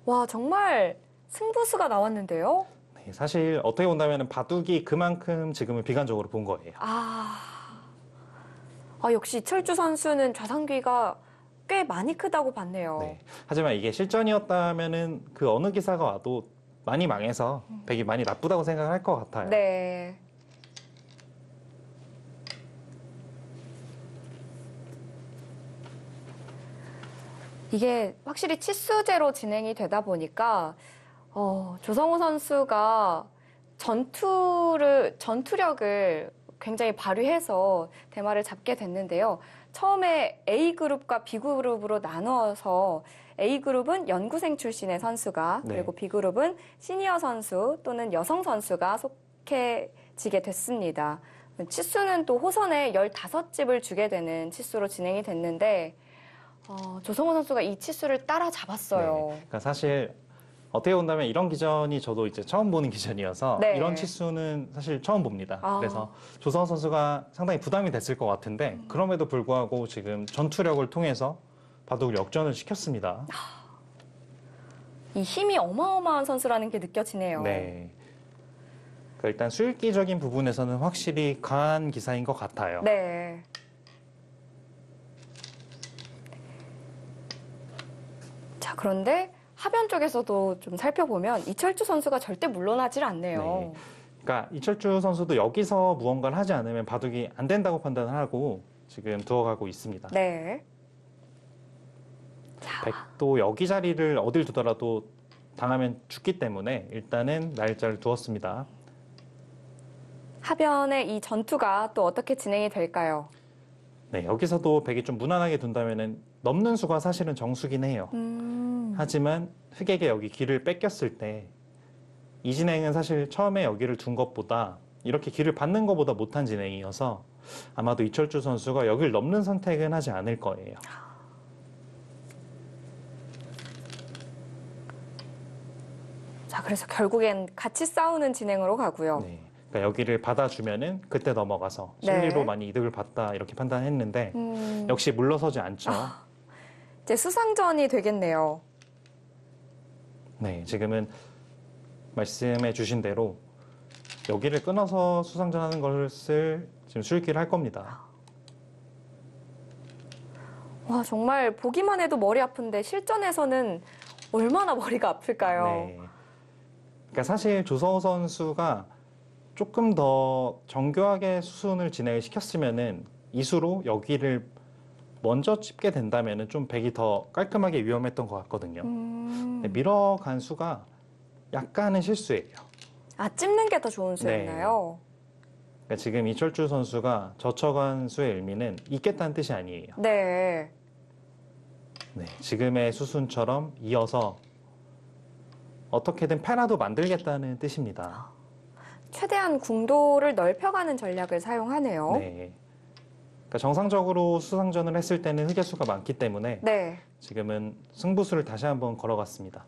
와, 정말 승부수가 나왔는데요. 네, 사실 어떻게 본다면 바둑이 그만큼 지금은 비관적으로 본 거예요. 역시 이철주 선수는 좌상귀가 꽤 많이 크다고 봤네요. 네. 하지만 이게 실전이었다면은 그 어느 기사가 와도 많이 망해서 백이 많이 나쁘다고 생각할 것 같아요. 네. 이게 확실히 치수제로 진행이 되다 보니까 조성우 선수가 전투력을 굉장히 발휘해서 대마를 잡게 됐는데요. 처음에 A그룹과 B그룹으로 나누어서 A그룹은 연구생 출신의 선수가 네. 그리고 B그룹은 시니어 선수 또는 여성 선수가 속해지게 됐습니다. 치수는 또 호선에 15집을 주게 되는 치수로 진행이 됐는데 조성우 선수가 이 치수를 따라잡았어요. 네. 그러니까 사실 어떻게 본다면 이런 기전이 저도 이제 처음 보는 기전이어서 네. 이런 치수는 사실 처음 봅니다. 아. 그래서 조성호 선수가 상당히 부담이 됐을 것 같은데 그럼에도 불구하고 지금 전투력을 통해서 바둑을 역전을 시켰습니다. 이 힘이 어마어마한 선수라는 게 느껴지네요. 네. 그러니까 일단 수일기적인 부분에서는 확실히 강한 기사인 것 같아요. 네. 자, 그런데 하변 쪽에서도 좀 살펴보면 이철주 선수가 절대 물러나질 않네요. 네. 그러니까 이철주 선수도 여기서 무언가를 하지 않으면 바둑이 안 된다고 판단을 하고 지금 두어가고 있습니다. 네. 백도 여기 자리를 어딜 두더라도 당하면 죽기 때문에 일단은 날짜를 두었습니다. 하변의 이 전투가 또 어떻게 진행이 될까요? 네, 여기서도 백이 좀 무난하게 둔다면은 넘는 수가 사실은 정수긴 해요. 하지만 흑에게 여기 길을 뺏겼을 때 이 진행은 사실 처음에 여기를 둔 것보다 이렇게 길을 받는 것보다 못한 진행이어서 아마도 이철주 선수가 여기를 넘는 선택은 하지 않을 거예요. 자, 그래서 결국엔 같이 싸우는 진행으로 가고요. 네. 그러니까 여기를 받아주면은 그때 넘어가서 실리로 네. 많이 이득을 봤다 이렇게 판단했는데 음, 역시 물러서지 않죠. 이제 수상전이 되겠네요. 네, 지금은 말씀해 주신 대로 여기를 끊어서 수상전하는 것을 지금 수일기를 할 겁니다. 와, 정말 보기만 해도 머리 아픈데 실전에서는 얼마나 머리가 아플까요? 네. 그러니까 사실 조성호 선수가 조금 더 정교하게 수순을 진행을 시켰으면은 이수로 여기를 먼저 찝게 된다면은 좀 백이 더 깔끔하게 위험했던 것 같거든요. 근데 밀어간 수가 약간은 실수예요. 아, 찝는 게 더 좋은 수였나요? 그러니까 지금 이철주 선수가 젖혀간 수의 의미는 있겠다는 뜻이 아니에요. 네. 네, 지금의 수순처럼 이어서 어떻게든 패라도 만들겠다는 뜻입니다. 최대한 궁도를 넓혀가는 전략을 사용하네요. 네. 그러니까 정상적으로 수상전을 했을 때는 흑의 수가 많기 때문에 네. 지금은 승부수를 다시 한번 걸어갔습니다.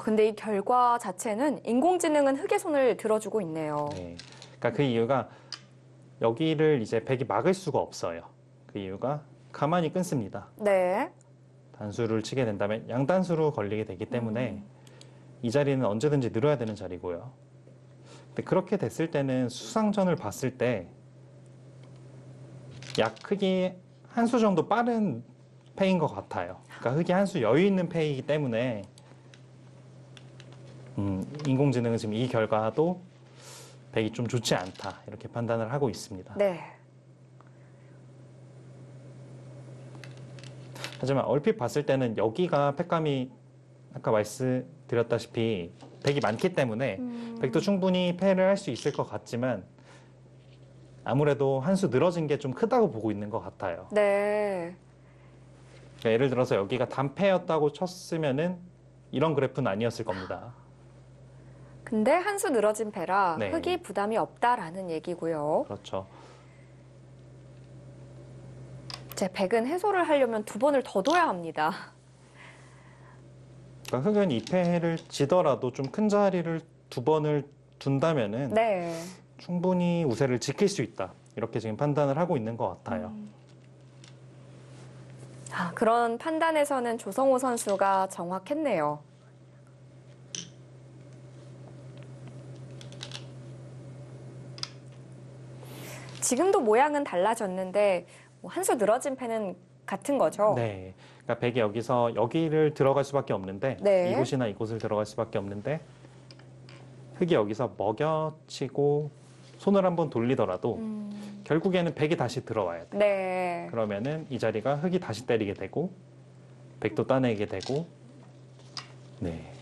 근데 이 결과 자체는 인공지능은 흑의 손을 들어주고 있네요. 네. 그러니까 그 이유가 여기를 이제 백이 막을 수가 없어요. 그 이유가 가만히 끊습니다. 네. 단수를 치게 된다면 양단수로 걸리게 되기 때문에 이 자리는 언제든지 늘어야 되는 자리고요. 근데 그렇게 됐을 때는 수상전을 봤을 때 약 흑이 한 수 정도 빠른 패인 것 같아요. 그러니까 흑이 한 수 여유 있는 패이기 때문에 인공지능은 지금 이 결과도 백이 좀 좋지 않다 이렇게 판단을 하고 있습니다. 네. 하지만 얼핏 봤을 때는 여기가 패감이 아까 말씀드렸다시피 백이 많기 때문에 백도 충분히 패를 할 수 있을 것 같지만 아무래도 한 수 늘어진 게 좀 크다고 보고 있는 것 같아요. 네. 그러니까 예를 들어서 여기가 단패였다고 쳤으면은 이런 그래프는 아니었을 겁니다. 근데 한 수 늘어진 패라 네. 흑이 부담이 없다라는 얘기고요. 그렇죠. 제 백은 해소를 하려면 두 번을 더 둬야 합니다. 그러니까 흑은 이 패를 지더라도 좀 큰 자리를 두 번을 둔다면은 네. 충분히 우세를 지킬 수 있다. 이렇게 지금 판단을 하고 있는 것 같아요. 그런 판단에서는 조성호 선수가 정확했네요. 지금도 모양은 달라졌는데 한 수 늘어진 패는 같은 거죠? 네. 그러니까 백이 여기서 여기를 들어갈 수밖에 없는데 네. 이곳이나 이곳을 들어갈 수밖에 없는데 흑이 여기서 먹여치고 손을 한번 돌리더라도 결국에는 백이 다시 들어와야 돼. 네. 그러면은 이 자리가 흑이 다시 때리게 되고 백도 따내게 되고 네.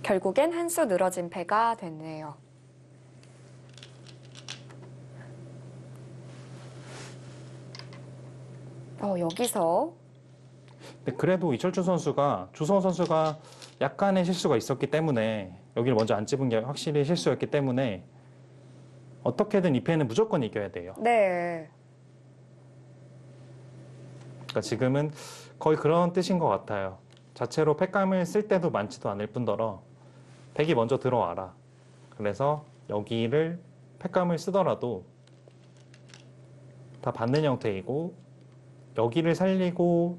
결국엔 한 수 늘어진 패가 됐네요. 여기서 근데 그래도 이철주 선수가 조성호 선수가 약간의 실수가 있었기 때문에 여기를 먼저 안 찝은 게 확실히 실수였기 때문에 어떻게든 이 패는 무조건 이겨야 돼요. 네. 그러니까 지금은 거의 그런 뜻인 것 같아요. 자체로 패감을 쓸 때도 많지도 않을 뿐더러 백이 먼저 들어와라. 그래서 여기를 패감을 쓰더라도 다 받는 형태이고 여기를 살리고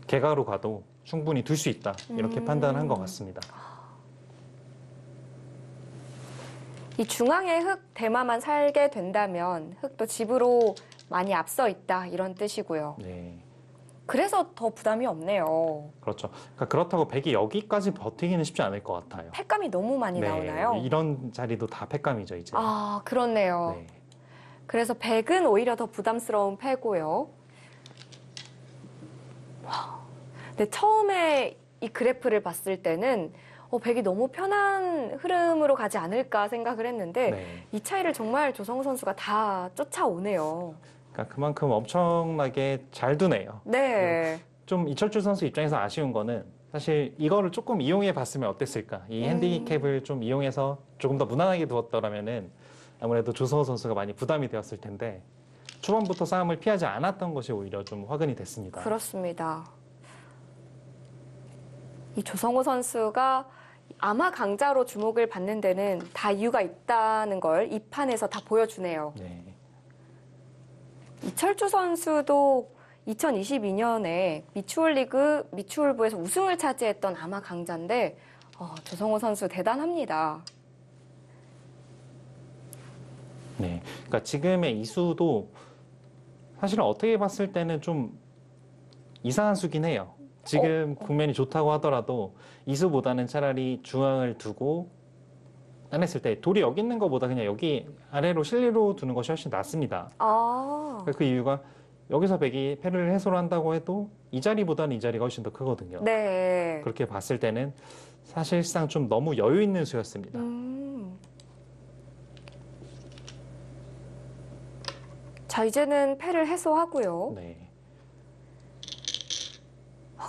개가로 가도 충분히 둘 수 있다. 이렇게 판단한 것 같습니다. 이 중앙에 흑 대마만 살게 된다면 흑도 집으로 많이 앞서 있다 이런 뜻이고요. 네, 그래서 더 부담이 없네요. 그렇죠. 그러니까 그렇다고 백이 여기까지 버티기는 쉽지 않을 것 같아요. 패감이 너무 많이 나오나요? 이런 자리도 다 패감이죠, 이제. 아, 그렇네요. 네. 그래서 백은 오히려 더 부담스러운 패고요. 근데 처음에 이 그래프를 봤을 때는 백이 너무 편한 흐름으로 가지 않을까 생각을 했는데 네. 이 차이를 정말 조성우 선수가 다 쫓아오네요. 그러니까 그만큼 엄청나게 잘 두네요. 네. 좀 이철주 선수 입장에서 아쉬운 거는 사실 이거를 조금 이용해 봤으면 어땠을까? 이 핸디캡을 좀 이용해서 조금 더 무난하게 두었더라면은 아무래도 조성호 선수가 많이 부담이 되었을 텐데 초반부터 싸움을 피하지 않았던 것이 오히려 좀 화근이 됐습니다. 그렇습니다. 이 조성호 선수가 아마 강자로 주목을 받는 데는 다 이유가 있다는 걸 이 판에서 다 보여주네요. 네. 이철주 선수도 2022년에 미추홀리그 미추홀부에서 우승을 차지했던 아마 강자인데 조성호 선수 대단합니다. 네. 그러니까 지금의 이수도 사실은 어떻게 봤을 때는 좀 이상한 수긴 해요. 지금 국면이 좋다고 하더라도 이수보다는 차라리 중앙을 두고 따냈을 때 돌이 여기 있는 것보다 그냥 여기 아래로 실리로 두는 것이 훨씬 낫습니다. 아, 그 이유가 여기서 백이 패를 해소를 한다고 해도 이 자리보다는 이 자리가 훨씬 더 크거든요. 네. 그렇게 봤을 때는 사실상 좀 너무 여유 있는 수였습니다. 자, 이제는 패를 해소하고요. 네.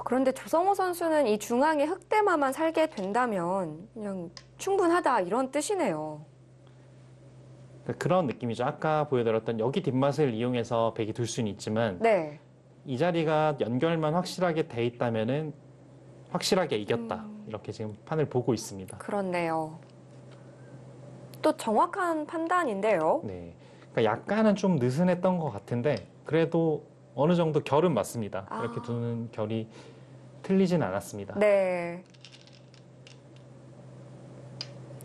그런데 조성호 선수는 이 중앙에 흑대마만 살게 된다면 그냥 충분하다 이런 뜻이네요. 그런 느낌이죠. 아까 보여드렸던 여기 뒷맛을 이용해서 백이 둘 수는 있지만 네. 이 자리가 연결만 확실하게 돼 있다면은 확실하게 이겼다. 이렇게 지금 판을 보고 있습니다. 그렇네요. 또 정확한 판단인데요. 네. 그러니까 약간은 좀 느슨했던 것 같은데 그래도 어느 정도 결은 맞습니다. 이렇게 두는 결이 틀리진 않았습니다. 네.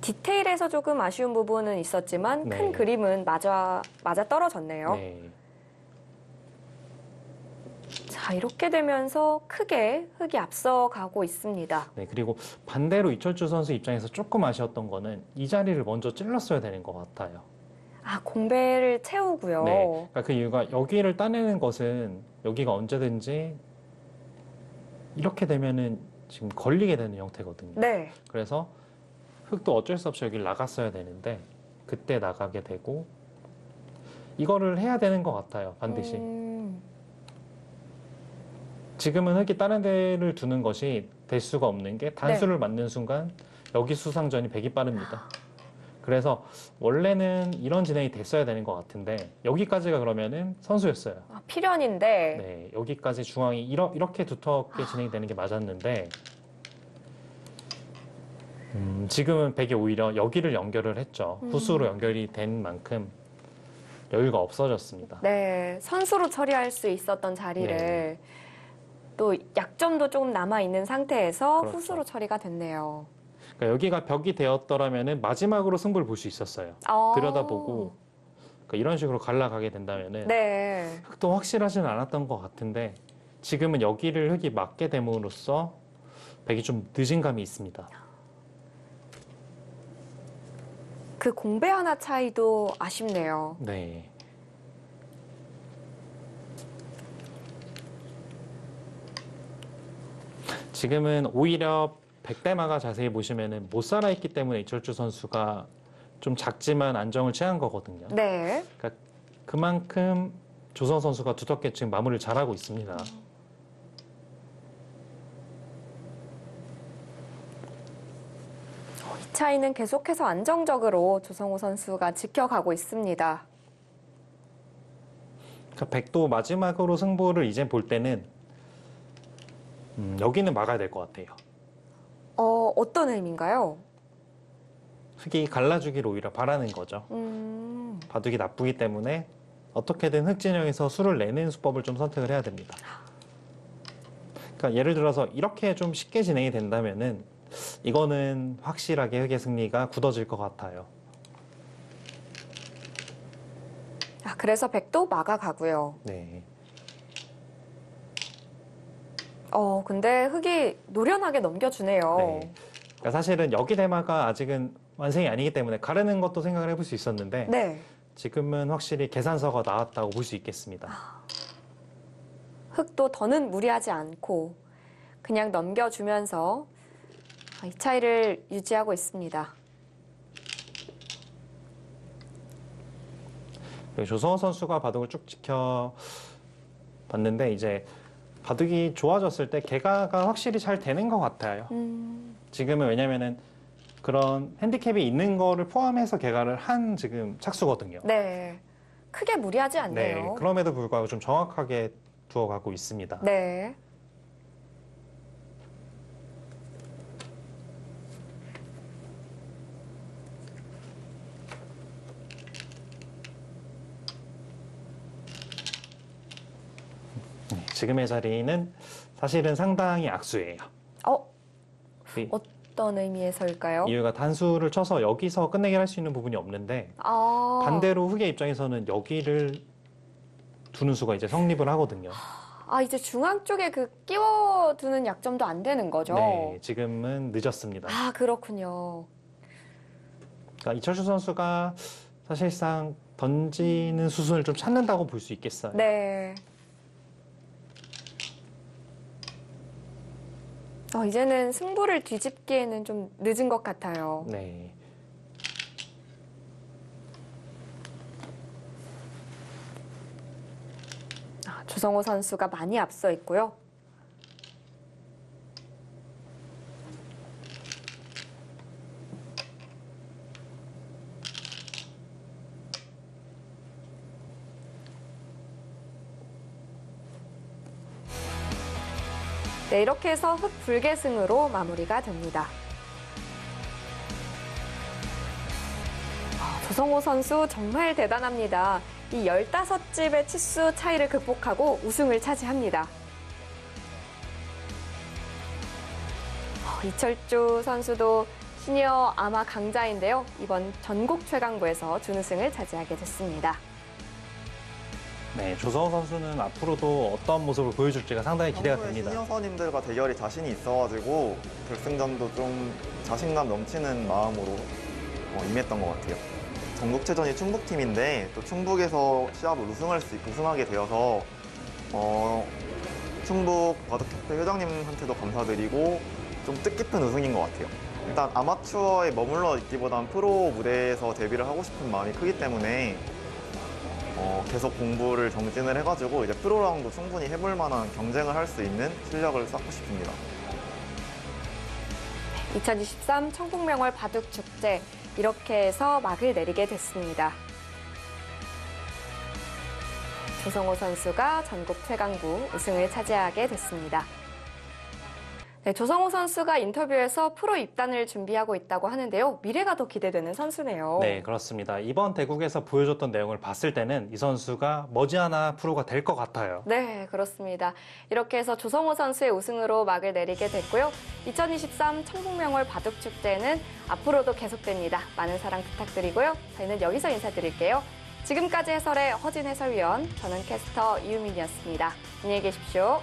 디테일에서 조금 아쉬운 부분은 있었지만 네. 큰 그림은 맞아 떨어졌네요. 네. 자, 이렇게 되면서 크게 흑이 앞서가고 있습니다. 네. 그리고 반대로 이철주 선수 입장에서 조금 아쉬웠던 거는 이 자리를 먼저 찔렀어야 되는 것 같아요. 아, 공배를 채우고요. 네. 그러니까 그 이유가 여기를 따내는 것은 여기가 언제든지 이렇게 되면은 지금 걸리게 되는 형태거든요. 네. 그래서 흑도 어쩔 수 없이 여기를 나갔어야 되는데 그때 나가게 되고 이거를 해야 되는 것 같아요. 반드시. 지금은 흑이 다른 데를 두는 것이 될 수가 없는 게 단수를 맞는 순간 여기 수상전이 백이 빠릅니다. 그래서 원래는 이런 진행이 됐어야 되는 것 같은데 여기까지가 그러면은 선수였어요. 아, 필연인데. 네, 여기까지 중앙이 이렇게 두텁게 진행이 되는 게 맞았는데 지금은 백이 오히려 여기를 연결을 했죠. 후수로 연결이 된 만큼 여유가 없어졌습니다. 네, 선수로 처리할 수 있었던 자리를 네. 또 약점도 조금 남아 있는 상태에서 그렇죠. 후수로 처리가 됐네요. 그러니까 여기가 벽이 되었더라면은 마지막으로 승부를 볼 수 있었어요. 들여다보고 그러니까 이런 식으로 갈라가게 된다면은 네. 흙도 확실하지는 않았던 것 같은데 지금은 여기를 흙이 막게 됨으로써 백이 좀 늦은 감이 있습니다. 그 공배 하나 차이도 아쉽네요. 네. 지금은 오히려 백대마가 자세히 보시면은 못 살아있기 때문에 이철주 선수가 좀 작지만 안정을 취한 거거든요. 네. 그러니까 그만큼 조성 선수가 두텁게 지금 마무리를 잘하고 있습니다. 이 차이는 계속해서 안정적으로 조성호 선수가 지켜가고 있습니다. 그러니까 백도 마지막으로 승부를 이제 볼 때는 여기는 막아야 될 것 같아요. 어떤 의미인가요? 흙이 갈라주기를 오히려 바라는 거죠. 바둑이 나쁘기 때문에 어떻게든 흙 진영에서 수를 내는 수법을 좀 선택을 해야 됩니다. 그러니까 예를 들어서 이렇게 좀 쉽게 진행이 된다면은 이거는 확실하게 흙의 승리가 굳어질 것 같아요. 그래서 백도 막아가고요. 네. 근데 흙이 노련하게 넘겨주네요. 네. 그러니까 사실은 여기 대마가 아직은 완성이 아니기 때문에 가르는 것도 생각을 해볼 수 있었는데 네. 지금은 확실히 계산서가 나왔다고 볼 수 있겠습니다. 흙도 더는 무리하지 않고 그냥 넘겨주면서 이 차이를 유지하고 있습니다. 조성호 선수가 바둑을 쭉 지켜봤는데 이제 바둑이 좋아졌을 때 개가가 확실히 잘 되는 것 같아요. 지금은 왜냐면은 그런 핸디캡이 있는 거를 포함해서 개가를 한 지금 착수거든요. 네. 크게 무리하지 않네요. 네, 그럼에도 불구하고 좀 정확하게 두어가고 있습니다. 네. 지금의 자리는 사실은 상당히 악수예요. 이 어떤 의미에서일까요? 이유가 단수를 쳐서 여기서 끝내기를 할 수 있는 부분이 없는데 반대로 흙의 입장에서는 여기를 두는 수가 이제 성립을 하거든요. 이제 중앙 쪽에 끼워두는 약점도 안 되는 거죠? 네, 지금은 늦었습니다. 그렇군요. 그러니까 이철수 선수가 사실상 던지는 수순을 좀 찾는다고 볼 수 있겠어요. 네. 이제는 승부를 뒤집기에는 좀 늦은 것 같아요. 네. 조성호 선수가 많이 앞서 있고요. 네, 이렇게 해서 흙불개승으로 마무리가 됩니다. 조성호 선수 정말 대단합니다. 이 15집의 치수 차이를 극복하고 우승을 차지합니다. 이철주 선수도 시니어 아마 강자인데요. 이번 전국 최강부에서 준우승을 차지하게 됐습니다. 네, 조성호 선수는 앞으로도 어떤 모습을 보여줄지가 상당히 기대가 됩니다. 시니어서님들과 대결이 자신이 있어가지고 결승전도 좀 자신감 넘치는 마음으로 임했던 것 같아요. 전국체전이 충북팀인데 또 충북에서 시합을 우승하게 되어서 충북 바둑협회 회장님한테도 감사드리고 좀 뜻깊은 우승인 것 같아요. 일단 아마추어에 머물러 있기보단 프로 무대에서 데뷔를 하고 싶은 마음이 크기 때문에 계속 공부를 정진을 해가지고 이제 프로라운드 충분히 해볼 만한 경쟁을 할 수 있는 실력을 쌓고 싶습니다. 2023 청북명월 바둑축제 이렇게 해서 막을 내리게 됐습니다. 조성호 선수가 전국 최강부 우승을 차지하게 됐습니다. 네, 조성호 선수가 인터뷰에서 프로 입단을 준비하고 있다고 하는데요. 미래가 더 기대되는 선수네요. 네, 그렇습니다. 이번 대국에서 보여줬던 내용을 봤을 때는 이 선수가 머지않아 프로가 될 것 같아요. 네, 그렇습니다. 이렇게 해서 조성호 선수의 우승으로 막을 내리게 됐고요. 2023 청북명월 바둑축제는 앞으로도 계속됩니다. 많은 사랑 부탁드리고요. 저희는 여기서 인사드릴게요. 지금까지 해설의 허진 해설위원, 저는 캐스터 이유민이었습니다. 안녕히 계십시오.